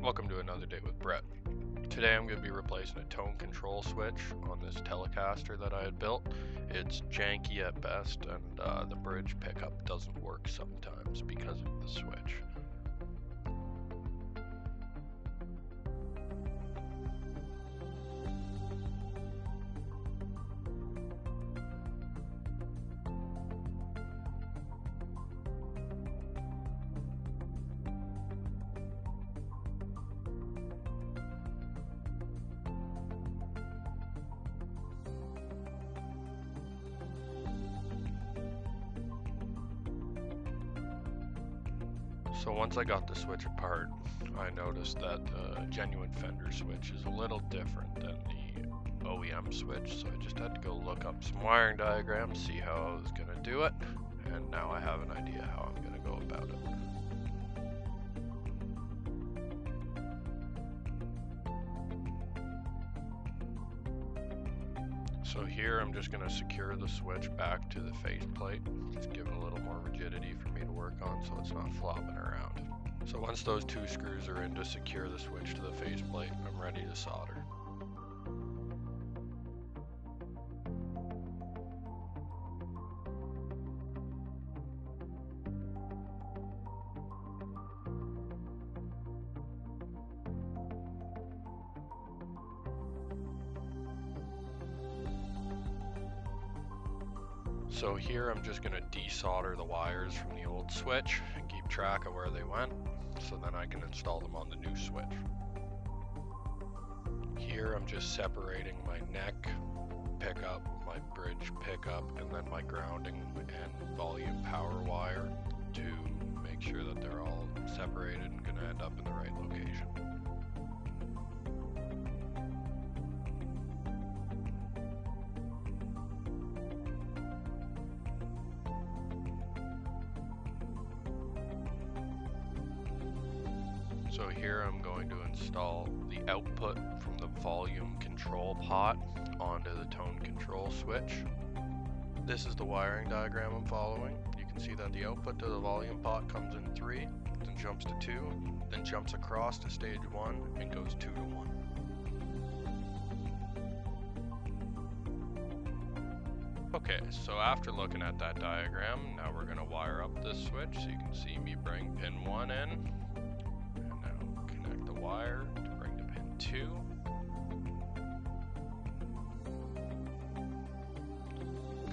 Welcome to another day with Brett. Today I'm going to be replacing a tone control switch on this Telecaster that I had built. It's janky at best, and the bridge pickup doesn't work sometimes because of the switch. So once I got the switch apart, I noticed that the genuine Fender switch is a little different than the OEM switch, so I just had to go look up some wiring diagrams, see how I was going to do it, and now I have an idea how I'm going to go about it. So here I'm just going to secure the switch back to the faceplate, just give it a little more rigidity for me to work on so it's not flopping around. So once those two screws are in to secure the switch to the faceplate, I'm ready to solder. So here I'm just going to desolder the wires from the old switch and keep track of where they went, so then I can install them on the new switch. Here I'm just separating my neck pickup, my bridge pickup, and then my grounding and volume power wire to make sure that they're all separated and going to end up in the right location. So here I'm going to install the output from the volume control pot onto the tone control switch. This is the wiring diagram I'm following. You can see that the output to the volume pot comes in 3, then jumps to 2, then jumps across to stage 1 and goes 2 to 1. Okay, so after looking at that diagram, now we're going to wire up this switch. So you can see me bring pin 1 in. Wire to bring to pin 2.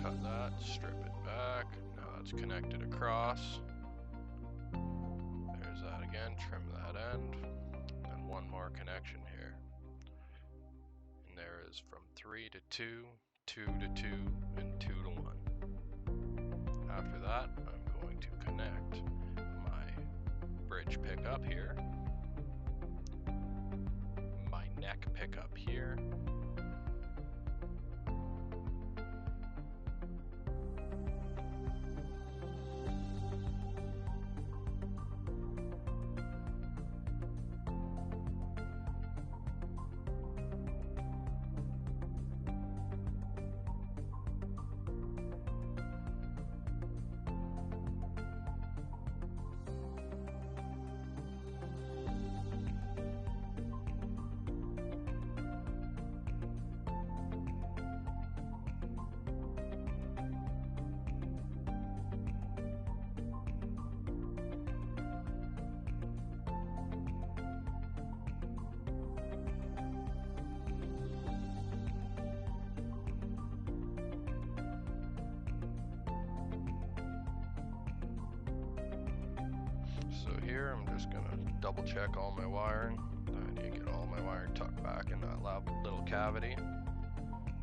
Cut that, strip it back. Now that's connected across. There's that again, trim that end. And one more connection here. And there is from 3 to 2, 2 to 2, and 2 to 1. After that, I'm going to connect my bridge pickup here. Neck pickup here. So here I'm just going to double check all my wiring. I need to get all my wiring tucked back in that little cavity.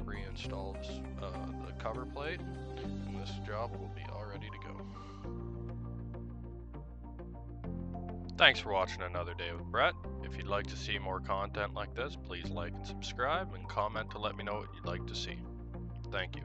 Reinstall the cover plate, and this job will be all ready to go. Thanks for watching another day with Brett. If you'd like to see more content like this, please like and subscribe and comment to let me know what you'd like to see. Thank you.